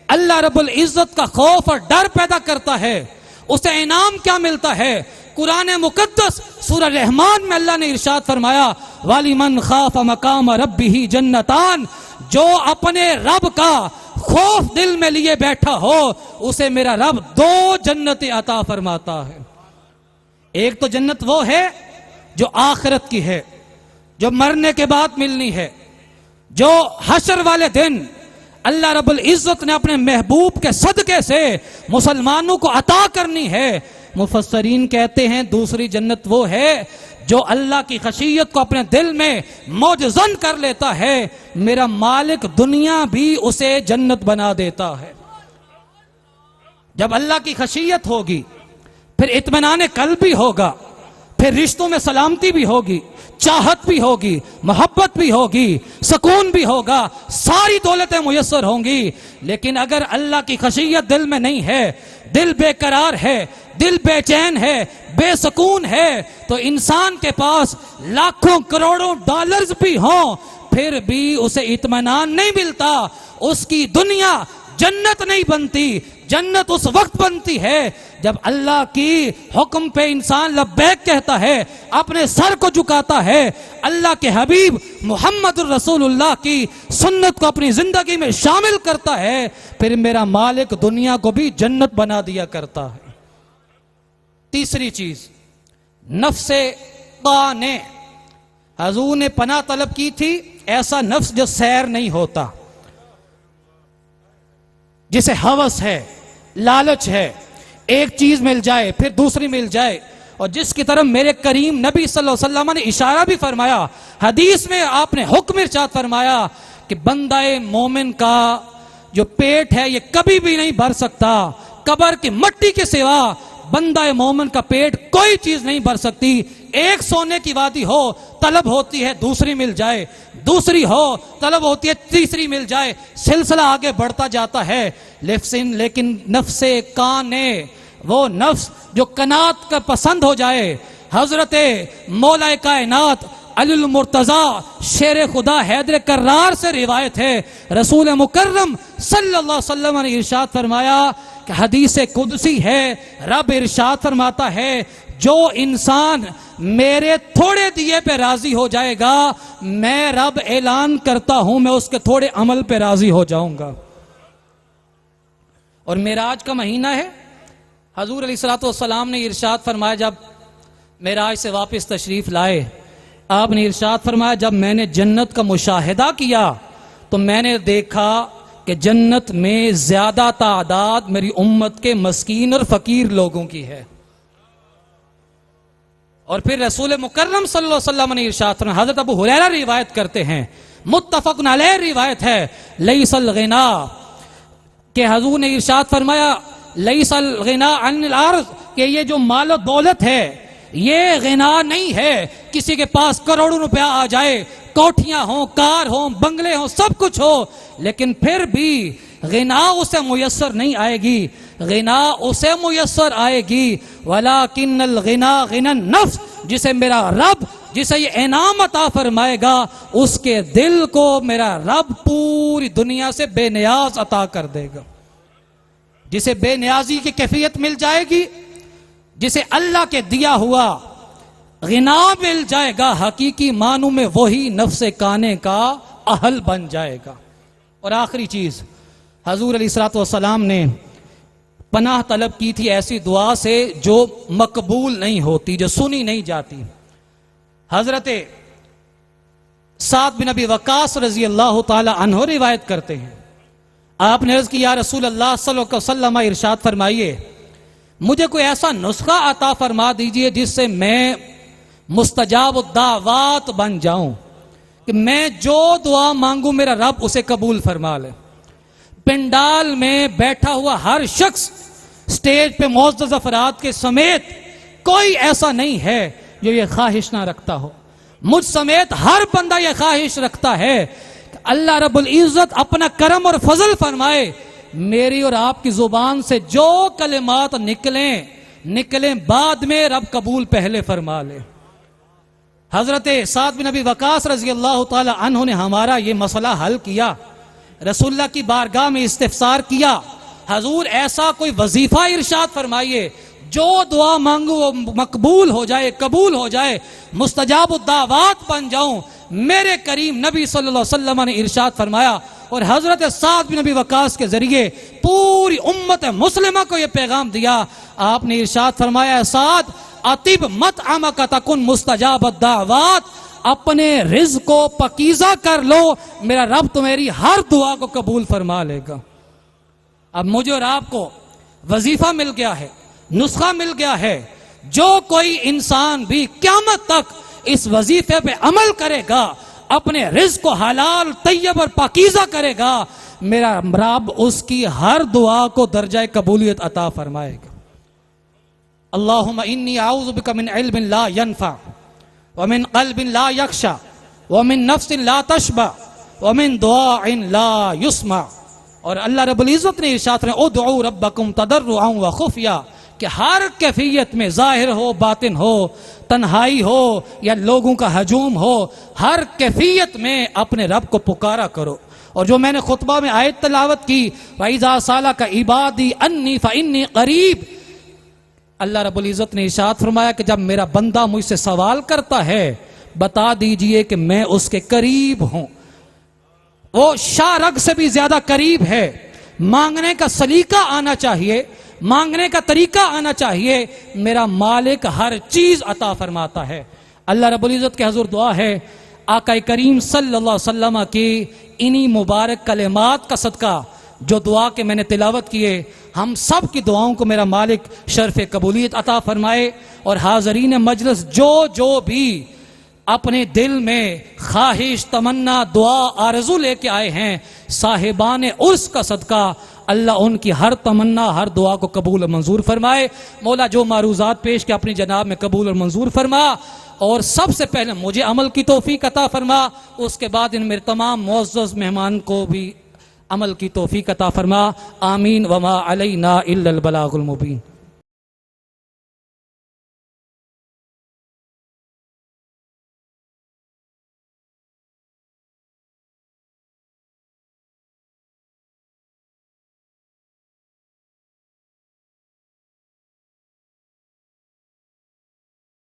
اللہ رب العزت کا خوف اور ڈر پیدا کرتا ہے، اسے انعام کیا ملتا ہے؟ قرآن مقدس سورہ رحمان میں اللہ نے ارشاد فرمایا وَلِمَنْ خَافَ مَقَامَ رَبِّهِ جَنَّتَانِ، جو اپنے رب کا خوف دل میں لیے بیٹھا ہو اسے میرا رب 2 جنتیں عطا فرماتا ہے۔ ایک تو جنت وہ ہے جو آخرت کی ہے، جو مرنے کے بعد ملنی ہے، جو حشر والے دن اللہ رب العزت نے اپنے محبوب کے صدقے سے مسلمانوں کو عطا کرنی ہے۔ مفسرین کہتے ہیں دوسری جنت وہ ہے جو اللہ کی خشیت کو اپنے دل میں موجزن کر لیتا ہے، میرا مالک دنیا بھی اسے جنت بنا دیتا ہے۔ جب اللہ کی خشیت ہوگی پھر اطمینان قلب بھی ہوگا، پھر رشتوں میں سلامتی بھی ہوگی، چاہت بھی ہوگی، محبت بھی ہوگی، سکون بھی ہوگا، ساری دولتیں میسر ہوں گی۔ لیکن اگر اللہ کی خشیت دل میں نہیں ہے، دل بے قرار ہے، دل بے چین ہے، بے سکون ہے، تو انسان کے پاس لاکھوں کروڑوں ڈالرز بھی ہوں پھر بھی اسے اطمینان نہیں ملتا، اس کی دنیا جنت نہیں بنتی۔ جنت اس وقت بنتی ہے جب اللہ کی حکم پہ انسان لبیک کہتا ہے، اپنے سر کو جھکاتا ہے، اللہ کے حبیب محمد الرسول اللہ کی سنت کو اپنی زندگی میں شامل کرتا ہے، پھر میرا مالک دنیا کو بھی جنت بنا دیا کرتا ہے۔ تیسری چیز، نفس قانع۔ حضور نے پناہ طلب کی تھی ایسا نفس جو سیر نہیں ہوتا، جسے ہوس ہے، لالچ ہے، ایک چیز مل جائے پھر دوسری مل جائے، اور جس کی طرف میرے کریم نبی صلی اللہ علیہ وسلم نے اشارہ بھی فرمایا، حدیث میں آپ نے حکم ارشاد فرمایا کہ بندہ مومن کا جو پیٹ ہے یہ کبھی بھی نہیں بھر سکتا، قبر کی مٹی کے سوا بندہ مومن کا پیٹ کوئی چیز نہیں بھر سکتی۔ ایک سونے کی وادی ہو طلب ہوتی ہے دوسری مل جائے، دوسری ہو طلب ہوتی ہے تیسری مل جائے، سلسلہ آگے بڑھتا جاتا ہے۔ لیکن نفس قانع، وہ نفس جو قناعت کا پسند ہو جائے، حضرت مولا کائنات علی المرتضیٰ شیر خدا حیدر کرار سے روایت ہے، رسول مکرم صلی اللہ علیہ وسلم نے ارشاد فرمایا کہ حدیث قدسی ہے، رب ارشاد فرماتا ہے جو انسان میرے تھوڑے دیے پہ راضی ہو جائے گا، میں رب اعلان کرتا ہوں میں اس کے تھوڑے عمل پہ راضی ہو جاؤں گا۔ اور معراج کا مہینہ ہے. حضور علیہ الصلوۃ والسلام نے ارشاد فرمایا، جب معراج سے واپس تشریف لائے، آپ نے ارشاد فرمایا جب میں نے جنت کا مشاہدہ کیا تو میں نے دیکھا کہ جنت میں زیادہ تعداد میری امت کے مسکین اور فقیر لوگوں کی ہے. اور پھر رسول مکرم صلی اللہ علیہ وسلم نے ارشاد فرمایا، حضرت ابو ہریرہ روایت کرتے ہیں، متفق علیہ روایت ہے، لیس الغنا، کہ حضور نے ارشاد فرمایا لیس الغنا عن الارض، کہ یہ جو مال و دولت ہے یہ غنا نہیں ہے، کسی کے پاس کروڑوں روپیہ آ جائے، کوٹھیاں ہوں، کار ہوں، بنگلے ہوں، سب کچھ ہو، لیکن پھر بھی غنا اسے میسر نہیں آئے گی. غنا اسے میسر آئے گی ولیکن الغنا غنا النفس، جسے میرا رب، جسے یہ انعام عطا فرمائے گا، اس کے دل کو میرا رب پوری دنیا سے بے نیاز عطا کر دے گا. جسے بے نیازی کی کیفیت مل جائے گی، جسے اللہ کے دیا ہوا غنا مل جائے گا، حقیقی معنوں میں وہی نفس کانے کا اہل بن جائے گا. اور آخری چیز، حضور علیہ الصلوۃ والسلام نے پناہ طلب کی تھی ایسی دعا سے جو مقبول نہیں ہوتی، جو سنی نہیں جاتی. حضرت سعد بن ابی وقاص رضی اللہ تعالی عنہ روایت کرتے ہیں، آپ نے عرض کی یا رسول اللہ صلی اللہ علیہ وسلم ارشاد فرمائیے مجھے کوئی ایسا نسخہ عطا فرما دیجئے جس سے میں مستجاب الدعوات بن جاؤں، کہ میں جو دعا مانگوں میرا رب اسے قبول فرما لے. پنڈال میں بیٹھا ہوا ہر شخص، سٹیج پہ معزز افراد کے سمیت کوئی ایسا نہیں ہے جو یہ خواہش نہ رکھتا ہو. مجھ سمیت ہر بندہ یہ خواہش رکھتا ہے کہ اللہ رب العزت اپنا کرم اور فضل فرمائے، میری اور آپ کی زبان سے جو کلمات نکلیں بعد میں رب قبول پہلے فرما لے. حضرت سعد بن ابی وقاص رضی اللہ تعالی عنہ نے ہمارا یہ مسئلہ حل کیا، رسول اللہ کی بارگاہ میں استفسار کیا، حضور ایسا کوئی وظیفہ ارشاد فرمائیے جو دعا مانگو وہ مقبول ہو جائے، قبول ہو جائے، مستجاب الدعوات بن جاؤں. میرے کریم نبی صلی اللہ علیہ وسلم نے ارشاد فرمایا، اور حضرت سعد بن ابی وقاص کے ذریعے پوری امت مسلمہ کو یہ پیغام دیا. آپ نے ارشاد فرمایا سعد اطب مطعمک تکن مستجاب الدعوات، اپنے رزق کو پاکیزہ کر لو، میرا رب تمہاری ہر دعا کو قبول فرما لے گا. اب مجھے اور آپ کو وظیفہ مل گیا ہے، نسخہ مل گیا ہے، جو کوئی انسان بھی قیامت تک اس وظیفے پہ عمل کرے گا، اپنے رزق کو حلال طیب اور پاکیزہ کرے گا، میرا رب اس کی ہر دعا کو درجہ قبولیت عطا فرمائے گا. اللہم انی اعوذ بک من علم لا ینفع ومن قلب لا یخشع ومن نفس لا تشبع ومن دعاء لا یسمع. اور اللہ رب العزت نے ارشاد فرمایا ادعوا ربکم تضرعا وخفیا، کہ ہر کیفیت میں ظاہر ہو باطن ہو، تنہائی ہو یا لوگوں کا ہجوم ہو، ہر کیفیت میں اپنے رب کو پکارا کرو. اور جو میں نے خطبہ میں آیت تلاوت کی وَإِذَا سَأَلَكَ عِبَادِي أَنِّي فَإِنِّي قَرِيب، اللہ رب العزت نے ارشاد فرمایا کہ جب میرا بندہ مجھ سے سوال کرتا ہے بتا دیجئے کہ میں اس کے قریب ہوں. وہ شاہ رگ سے بھی زیادہ قریب ہے. مانگنے کا سلیقہ آنا چاہیے، مانگنے کا طریقہ آنا چاہیے. میرا مالک ہر چیز عطا فرماتا ہے. اللہ رب العزت کے حضور دعا ہے آقا کریم صلی اللہ علیہ وسلم کی انہی مبارک کلمات کا صدقہ جو دعا کے میں نے تلاوت کیے، ہم سب کی دعاؤں کو میرا مالک شرف قبولیت عطا فرمائے. اور حاضرین مجلس جو بھی اپنے دل میں خواہش، تمنا، دعا، آرزو لے کے آئے ہیں، صاحبان عرس کا صدقہ اللہ ان کی ہر تمنا، ہر دعا کو قبول اور منظور فرمائے. مولا جو معروضات پیش کے اپنی جناب میں قبول اور منظور فرما، اور سب سے پہلے مجھے عمل کی توفیق عطا فرما، اس کے بعد ان میرے تمام معزز مہمان کو بھی عمل کی توفیق عطا فرما. آمین. وما علینا الا البلاغ المبین.